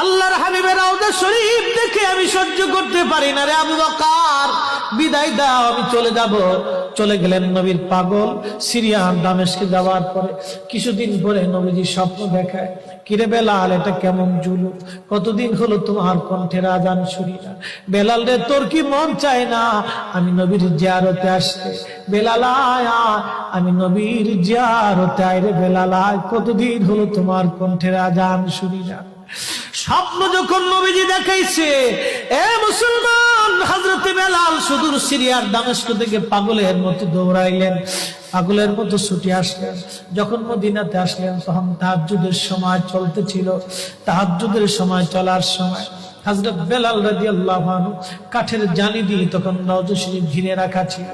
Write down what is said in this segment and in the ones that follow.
আল্লাহর হাবিবের রওজা শরীফ দেখে আমি সহ্য করতে পারি না রে আবু বকর, বিদায় দাও, আমি চলে যাব। চলে গেলেন নবীর পাগল। সিরিয়া দামেস্কে যাওয়ার পরে কিছুদিন পরে নবীজি স্বপ্ন দেখায়, কিরে বেলাল, এটা কেমন জুলুম, কতদিন হলো তোমার কণ্ঠের আজান শুনি না। বেলাল রে, তোর কি মন চায় না আমি নবীর জিয়ারতে আসতে? বেলাল আয়, আমি নবীর জিয়ারতে আয় রে বেলাল আয়, কতদিন হলো তোমার কণ্ঠের আজান শুনি না। স্বপ্ন যখন নবীজি দেখাইছে, এ মুসলমান, হযরতে বেলাল সুদূর সিরিয়ার দামেস্ক থেকে পাগলের মতো দৌড়াইলেন, পাগলের মতো ছুটে আসলেন। যখন মদিনাতে আসলেন তখন তাহাজ্জুদের সময় চলতেছিল। তাহাজ্জুদের সময় চলার সময় হযরত বেলাল রাদিয়াল্লাহু আনহু কাঠের জালি দিয়ে তখন রওজা শরীফ ঘিরে রাখা ছিল।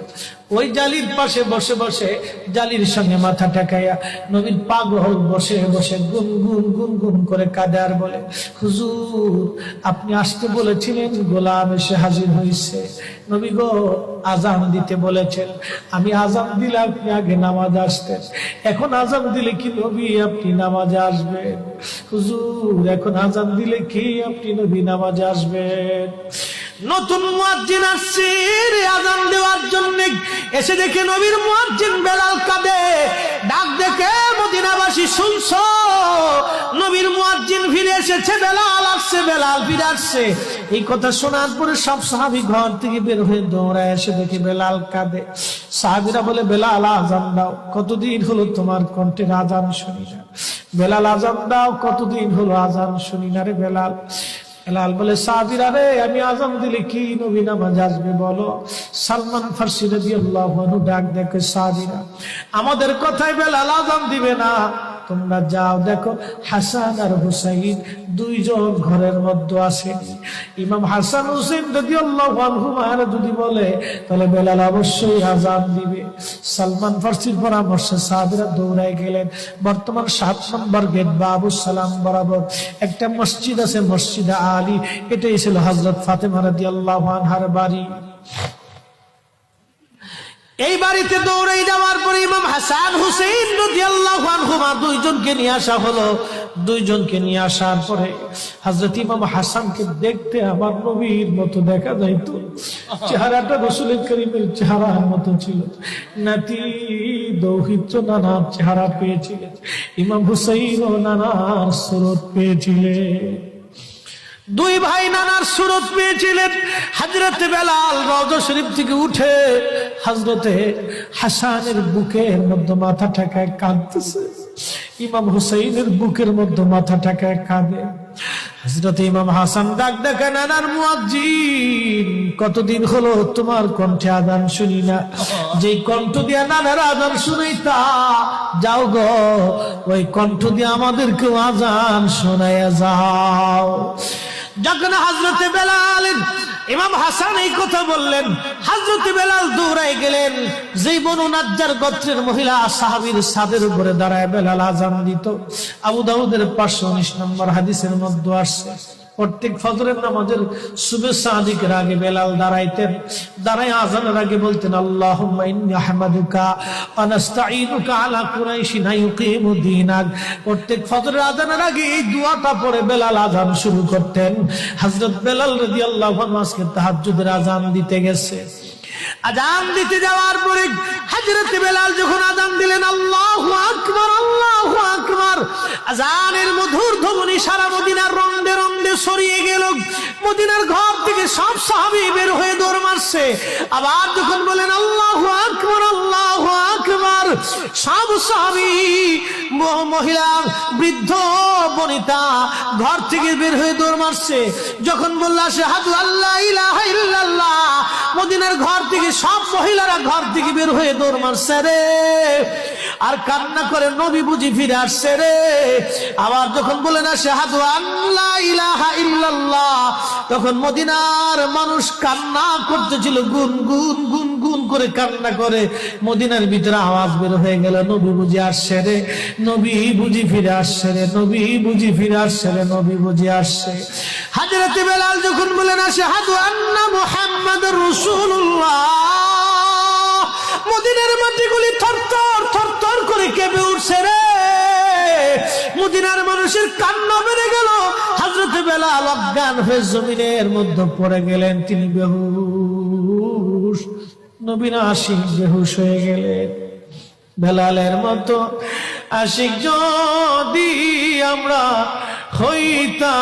ওই জালির পাশে বসে বসে জালির সঙ্গে মাথা ঠেকাইয়া নবীর পাগল বসে বসে গুনগুন গুনগুন করে কাঁদে আর বলে, হুজুর, আপনি আসতে বলেছিলেন, গোলাম এসে হাজির হয়েছে। নবী গো, আজান দিতে বলেছেন, আমি আজান দিলে আপনি আগে নামাজ আসতেন, এখন আজান দিলে কি নবী আপনি নামাজে আসবেন? হুজুর, এখন আজান দিলে কি আপনি নবী নামাজে আসবেন? নতুন মুয়াজ্জিন আসছে আজান দেওয়ার জন্য, এসে দেখে নবীর মুয়াজ্জিন বেলাল কাঁদে। ডাক দেখে মদিনাবাসী, শুনছো, নবীর মুয়াজ্জিন ফিরে এসেছে, বেলাল আসছে, বেলাল ফিরে আসছে। এই কথা শোনার পরে সব সাহাবী ঘর থেকে বের হয়ে দৌড়ায় এসে দেখে বেলাল কাঁদে। সাহাবীরা বলে, বেলাল আজান দাও, কতদিন হলো তোমার কণ্ঠের আজান শুনি না। বেলাল আজান দাও, কতদিন হলো আজান শুনি না রে বেলাল। বেলাল বলে, সাহাবীরা রে, আমি আজান দিলে কি নবী নামাজ আসবে বলো? সালমান ফারসি রাদিয়াল্লাহু আনহু ডাক দেখে, সাহাবীরা, আমাদের কথায় বেলাল আজান দিবে না, তোমরা যাও দেখো হাসান আর হুসাইন দুইজন ঘরের মধ্যে আসেন। ইমাম হাসান হুসাইন রাদিয়াল্লাহু আনহুমা যদি বলে তাহলে বেলাল অবশ্যই আজান দিবে। সালমান ফারসির পরামর্শে সাহাবীরা দৌড়ায় গেলেন। বর্তমান 7 নম্বর গেট বাবু সালাম বরাবর একটা মসজিদ আছে, মসজিদে আলী। এটাই ছিল হযরত ফাতেমা রাদিয়াল্লাহু আনহার বাড়ি। এই বাড়িতে দৌড়ে যাওয়ার পরে ইমাম হাসান হুসাইন রাদিয়াল্লাহু আনহুমা দুইজনকে নিয়ে আসা হলো। দুইজনকে নিয়ে আসার পরে হযরত ইমাম হাসানকে দেখতে আমার নবীর মতো দেখা যাইতো, চেহারাটা রাসূল করিমের চেহারার মতো ছিল। নাতি দৌহিত্র নানার চেহারা পেয়েছিলেন, ইমাম হুসাইনও নানার সুরত পেয়েছিলেন। দুই ভাই নানার সুরত পেয়েছিলেন। হযরতে বেলাল রওজা শরীফ থেকে উঠে হযরতে হাসানের বুকের মধ্যে মাথা ঠেকায় কাঁদতেছে, ইমাম হুসাইনের বুকের মধ্যে মাথা ঠেকায় কাঁদে। হযরতে ইমাম হাসান ডাক দেখে, নানার মুয়াজ্জিন, কতদিন হলো তোমার কণ্ঠে আজান শুনি না, যেই কণ্ঠ দিয়া নানার আজান শুনাইতা, যাও গো ওই কণ্ঠ দিয়ে আমাদেরকেও আজান শোনাইয়া যাও। যখন হযরতে বেলাল ইমাম হাসান এই কথা বললেন, হযরতে বেলাল দৌড়ায় গেলেন। যেই বনু নাজ্জার গোত্রের মহিলা সাহাবীর ছাদের উপরে দাঁড়ায় বেলাল আজান দিত। আবু দাউদের 519 নম্বর হাদিসের মধ্যে আসছে, প্রত্যেক ফজরের নামাজের সুবহ সাদিকের আগে বেলাল দাঁড়াইতেন। দাঁড়ায় আজানের আগে বলতেন, আল্লাহুম্মা ইন্নী আহমাদুকা ওয়া নাস্তাঈনুকা আলা কুরাইশিন ইউকিমু দীনাক। প্রত্যেক ফজরের আজানের আগে এই দোয়াটা পড়ে বেলাল আজান শুরু করতেন। হযরত বেলাল রাদিয়াল্লাহু আনহু আজকে তাহাজ্জুদের আজান দিতে গেছে। আজান দিতে যাওয়ার পরে হযরত বেলাল যখন আজান দিলেন, আল্লাহু আকবার, আল্লাহু আকবার, আজানের মধুর ধ্বনি সারা মদিনার রন্দে রন্দে ছড়িয়ে গেল। মদিনার ঘর থেকে সব সাহাবী বের হয়ে দৌড় মারছে। আবার যখন বলেন আল্লাহু আকবার, আল্লাহু আকবার, সব সাহাবী, মহিলা, বৃদ্ধ, বনিতা ঘর থেকে বের হয়ে দৌড় মারছে। যখন বলল আশহাদু আল্লা ইলাহা ইল্লাল্লাহ, মদিনার ঘর থেকে সব মহিলারা ঘর থেকে বের হয়ে দৌড় মারছে রে, আর কান্না করে, নবী বুঝি ফিরে আসছে রে। আবার যখন বলেন আশহাদু আল্লা ইলাহা ইল্লাল্লাহ, তখন মদিনার মানুষ কান্না করতেছিল, গুনগুন গুনগুন করে কান্না করে। মদিনার ভিতরে আওয়াজ বের হয়ে গেল, নবী বুঝি আসছে রে, নবী বুঝি ফিরে আসছে রে, নবী বুঝি ফিরে আসছে রে, নবী বুঝি আসছে। হযরত বেলাল যখন বলেন আশহাদু আন্না মুহাম্মাদুর রাসূলুল্লাহ, মদিনার মাটিগুলি থরথর থরথর করে কেঁপে উঠছে রে। মদিনার মানুষের কান্না বেড়ে গেল। হযরত বেলাল অজ্ঞান হয়ে জমিনের মধ্যে পড়ে গেলেন, তিনি বেহুশ। নবীর আশিক বেহুশ হয়ে গেলেন। বেলালের মতো আশিক যদি আমরা হইতাম,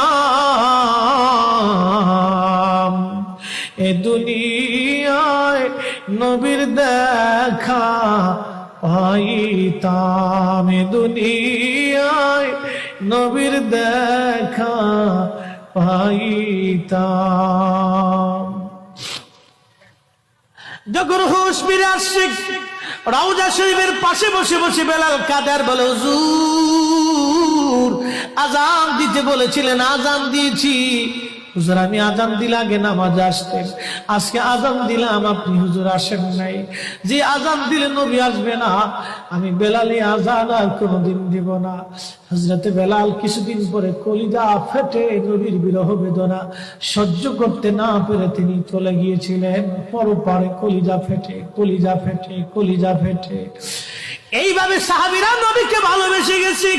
এ দুনিয়ায় নবীর দেখা পাইতাম, এ দুনিয়ায় নবীর দেখা পাইতাম। যখন হুঁশ ফিরে আসছে, রওজা শরীফের পাশে বসে বসে বেলাল কাদের বলে, হুজুর আজান দিতে বলেছিলেন, আজান দিয়েছি। হুজুর আমি আজান দিলে আগে নামাজে আসতেন, আজকে আজান দিলাম আপনি হুজুর আসেন নাই। যে আজান দিলে নবী আসবে না, আমি বেলালি আজান আর কোনোদিন দিব না। হযরতে বেলাল কিছুদিন পরে কলিজা ফেটে নবীর বিরহ বেদনা সহ্য করতে না পেরে তিনি চলে গিয়েছিলেন পরপারে। কলিজা ফেটে, কলিজা ফেটে, কলিজা ফেটে। এইভাবে সাহাবীরা নবীকে ভালোবেসে গেছে।